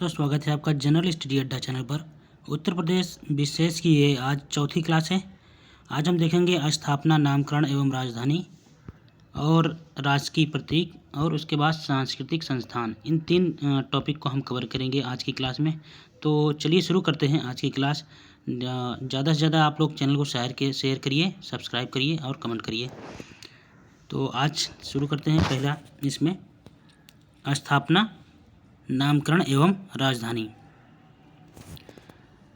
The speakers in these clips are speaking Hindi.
तो स्वागत है आपका जनरल स्टडी अड्डा चैनल पर। उत्तर प्रदेश विशेष की ये आज चौथी क्लास है। आज हम देखेंगे स्थापना, नामकरण एवं राजधानी और राजकीय प्रतीक और उसके बाद सांस्कृतिक संस्थान। इन तीन टॉपिक को हम कवर करेंगे आज की क्लास में। तो चलिए शुरू करते हैं आज की क्लास। ज़्यादा से ज़्यादा आप लोग चैनल को शेयर करिए, सब्सक्राइब करिए और कमेंट करिए। तो आज शुरू करते हैं पहला इसमें स्थापना, नामकरण एवं राजधानी।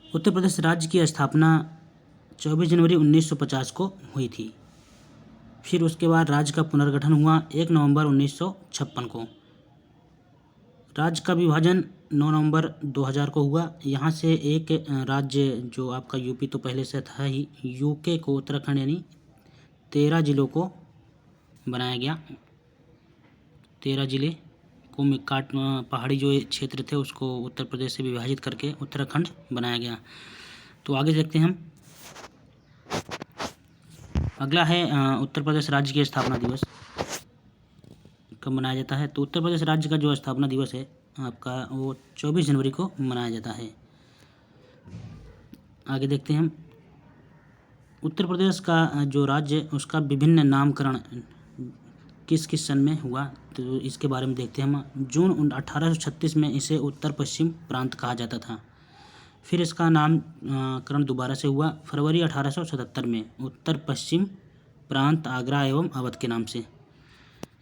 उत्तर प्रदेश राज्य की स्थापना 24 जनवरी 1950 को हुई थी। फिर उसके बाद राज्य का पुनर्गठन हुआ 1 नवंबर 1956 को। राज्य का विभाजन 9 नवंबर 2000 को हुआ। यहाँ से एक राज्य जो आपका यूपी तो पहले से था ही, यूके को उत्तराखंड यानी 13 जिलों को बनाया गया। 13 जिले को पहाड़ी जो क्षेत्र थे उसको उत्तर प्रदेश से विभाजित करके उत्तराखंड बनाया गया। तो आगे देखते हैं हम। अगला है उत्तर प्रदेश राज्य की स्थापना दिवस कब मनाया जाता है। तो उत्तर प्रदेश राज्य का जो स्थापना दिवस है आपका वो 24 जनवरी को मनाया जाता है। आगे देखते हैं हम। उत्तर प्रदेश का जो राज्य उसका विभिन्न नामकरण किस किस सन में हुआ तो इसके बारे में देखते हैं हम। जून 1836 में इसे उत्तर पश्चिम प्रांत कहा जाता था। फिर इसका नामकरण दोबारा से हुआ फरवरी 1877 में उत्तर पश्चिम प्रांत आगरा एवं अवध के नाम से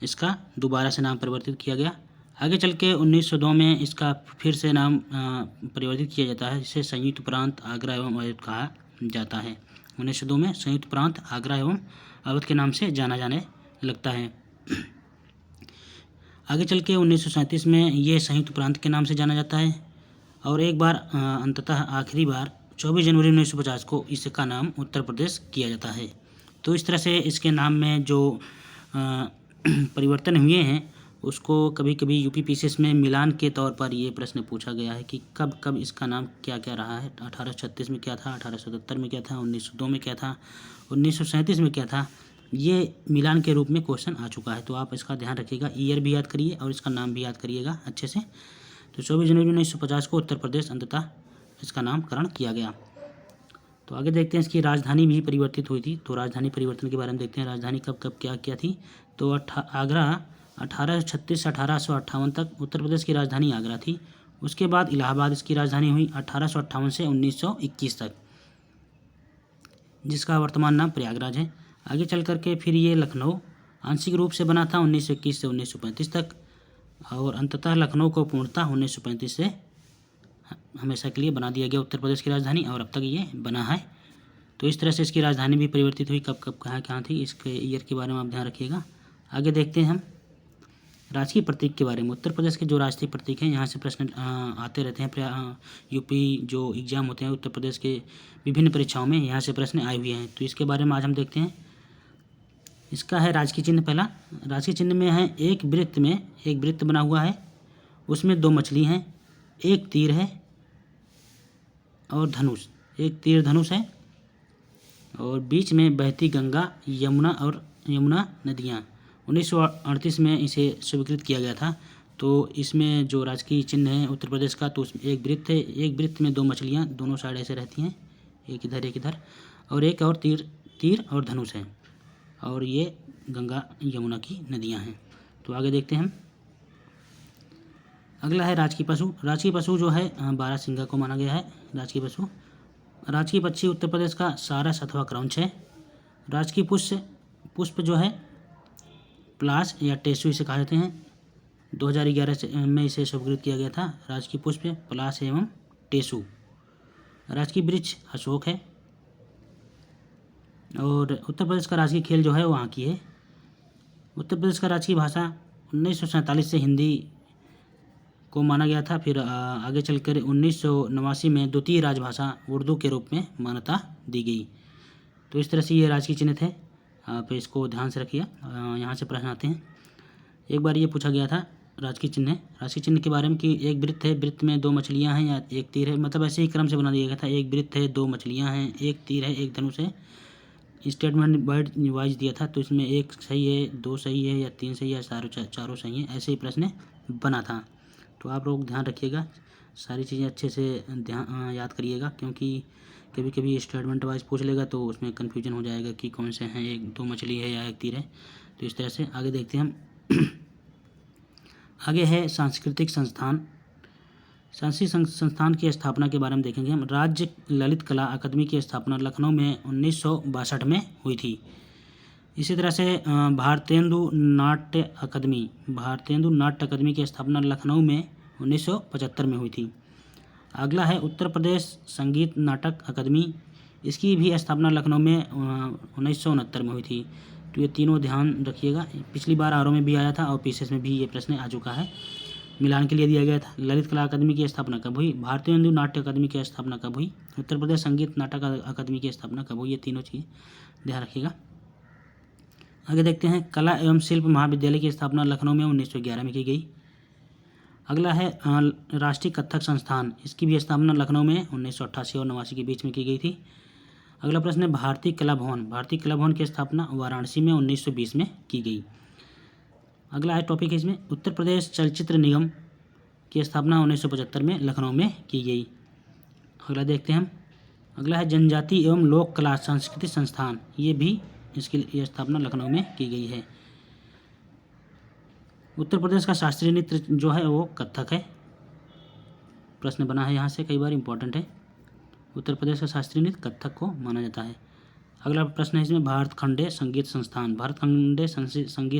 इसका दोबारा से नाम परिवर्तित किया गया। आगे चल के 1902 में इसका फिर से नाम परिवर्तित किया जाता है, जिसे संयुक्त प्रांत आगरा एवं अवध कहा जाता है। 1902 में संयुक्त प्रांत आगरा एवं अवध के नाम से जाना जाने लगता है। आगे चल के 1937 में ये संयुक्त प्रांत के नाम से जाना जाता है और एक बार अंततः आखिरी बार 24 जनवरी 1950 को इसका नाम उत्तर प्रदेश किया जाता है। तो इस तरह से इसके नाम में जो परिवर्तन हुए हैं उसको कभी कभी यूपी पीसीएस में मिलान के तौर पर ये प्रश्न पूछा गया है कि कब कब इसका नाम क्या क्या रहा है। 1836 में क्या था, 1877 में क्या था, 1902 में क्या था, 1937 में क्या था। ये मिलान के रूप में क्वेश्चन आ चुका है। तो आप इसका ध्यान रखिएगा, ईयर भी याद करिए और इसका नाम भी याद करिएगा अच्छे से। तो 24 जनवरी 1950 को उत्तर प्रदेश अंततः इसका नामकरण किया गया। तो आगे देखते हैं इसकी राजधानी भी परिवर्तित हुई थी। तो राजधानी परिवर्तन के बारे में देखते हैं, राजधानी कब कब क्या क्या थी। तो आगरा 1836 से 1858 तक उत्तर प्रदेश की राजधानी आगरा थी। उसके बाद इलाहाबाद इसकी राजधानी हुई 1858 से 1921 तक, जिसका वर्तमान नाम प्रयागराज है। आगे चल करके फिर ये लखनऊ आंशिक रूप से बना था 1921 से 1935 तक और अंततः लखनऊ को पूर्णतः 1935 से हमेशा के लिए बना दिया गया उत्तर प्रदेश की राजधानी और अब तक ये बना है। तो इस तरह से इसकी राजधानी भी परिवर्तित हुई, कब कब कहाँ कहाँ थी, इसके ईयर के बारे में आप ध्यान रखिएगा। आगे देखते हैं हम राजकीय प्रतीक के बारे में। उत्तर प्रदेश के जो राजकीय प्रतीक हैं यहाँ से प्रश्न आते रहते हैं। यूपी जो एग्ज़ाम होते हैं उत्तर प्रदेश के विभिन्न परीक्षाओं में यहाँ से प्रश्न आए हुए हैं। तो इसके बारे में आज हम देखते हैं। इसका है राजकीय चिन्ह। पहला राजकीय चिन्ह में है एक वृत्त बना हुआ है, उसमें 2 मछली हैं, एक तीर है और धनुष, एक तीर धनुष है और बीच में बहती गंगा, यमुना नदियाँ। 1938 में इसे स्वीकृत किया गया था। तो इसमें जो राजकीय चिन्ह है उत्तर प्रदेश का, तो उसमें एक वृत्त है, एक वृत्त में 2 मछलियाँ दोनों साइड ऐसे रहती हैं, एक इधर और एक और तीर और धनुष है और ये गंगा यमुना की नदियाँ हैं। तो आगे देखते हैं हम। अगला है राजकीय पशु। राजकीय पशु जो है बारहसिंगा को माना गया है राजकीय पशु। राजकीय पक्षी उत्तर प्रदेश का सारस अथवा क्रौंच है। राजकीय पुष्प जो है पलाश या टेसु इसे कहा जाते हैं। 2011 में इसे स्वीकृत किया गया था। राजकीय पुष्प पलाश एवं टेसु। राजकीय वृक्ष अशोक है और उत्तर प्रदेश का राजकीय खेल जो है वो हॉकी है। उत्तर प्रदेश का राजकीय भाषा 1947 से हिंदी को माना गया था। फिर आगे चलकर 1989 में द्वितीय राजभाषा उर्दू के रूप में मान्यता दी गई। तो इस तरह से ये राजकीय चिन्ह थे, आप इसको ध्यान से रखिए। यहाँ से प्रश्न आते हैं। एक बार ये पूछा गया था राजकीय चिन्ह के बारे में कि एक वृत्त है, वृत्त में 2 मछलियाँ हैं या एक तीर है, मतलब ऐसे ही क्रम से बना दिया गया था। एक वृत्त है, 2 मछलियाँ हैं, एक तीर है, एक धनुष है। स्टेटमेंट वाइज दिया था, तो इसमें 1 सही है, 2 सही है या 3 सही है, चारों सही है, ऐसे ही प्रश्न बना था। तो आप लोग ध्यान रखिएगा। सारी चीज़ें अच्छे से याद करिएगा, क्योंकि कभी कभी स्टेटमेंट वाइज पूछ लेगा तो उसमें कन्फ्यूजन हो जाएगा कि कौन से हैं, एक दो मछली है या एक तीर है। तो इस तरह से आगे देखते हैं हम। आगे है सांस्कृतिक संस्थान। सांस्कृतिक संस्थान की स्थापना के बारे में देखेंगे हम। राज्य ललित कला अकादमी की स्थापना लखनऊ में 1962 में हुई थी। इसी तरह से भारतेंदु नाट्य अकादमी की स्थापना लखनऊ में 1975 में हुई थी। अगला है उत्तर प्रदेश संगीत नाटक अकादमी। इसकी भी स्थापना लखनऊ में 1969 में हुई थी। तो ये तीनों ध्यान रखिएगा, पिछली बार आरओ में भी आया था और पीसीएस में भी ये प्रश्न आ चुका है, मिलान के लिए दिया गया था। ललित कला अकादमी की स्थापना कब हुई, भारतेंदु नाट्य अकादमी की स्थापना कब हुई, उत्तर प्रदेश संगीत नाटक अकादमी की स्थापना कब हुई, ये तीनों चीज़ ध्यान रखिएगा। आगे देखते हैं कला एवं शिल्प महाविद्यालय की स्थापना लखनऊ में 1911 में की गई। अगला है राष्ट्रीय कथक संस्थान। इसकी भी स्थापना लखनऊ में 1988 और 89 के बीच में की गई थी। अगला प्रश्न है भारतीय कला भवन की स्थापना वाराणसी में 1920 में की गई। अगला है टॉपिक है इसमें उत्तर प्रदेश चलचित्र निगम की स्थापना 1975 में लखनऊ में की गई। अगला देखते हैं हम। अगला है जनजाति एवं लोक कला संस्कृति संस्थान। ये भी इसकी स्थापना लखनऊ में की गई है। उत्तर प्रदेश का शास्त्रीय नृत्य जो है वो कथक है। प्रश्न बना है यहाँ से, कई बार इम्पोर्टेंट है। उत्तर प्रदेश का शास्त्रीय नृत्य कथक को माना जाता है। अगला प्रश्न है इसमें भारतखंडे संगीत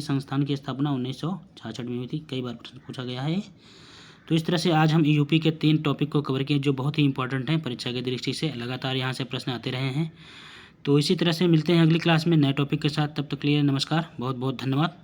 संस्थान की स्थापना 1966 में हुई थी। कई बार प्रश्न पूछा गया है। तो इस तरह से आज हम यूपी के 3 टॉपिक को कवर किए जो बहुत ही इंपॉर्टेंट हैं परीक्षा की दृष्टि से। लगातार यहाँ से प्रश्न आते रहे हैं। तो इसी तरह से मिलते हैं अगली क्लास में नए टॉपिक के साथ। तब तक के लिए नमस्कार, बहुत बहुत धन्यवाद।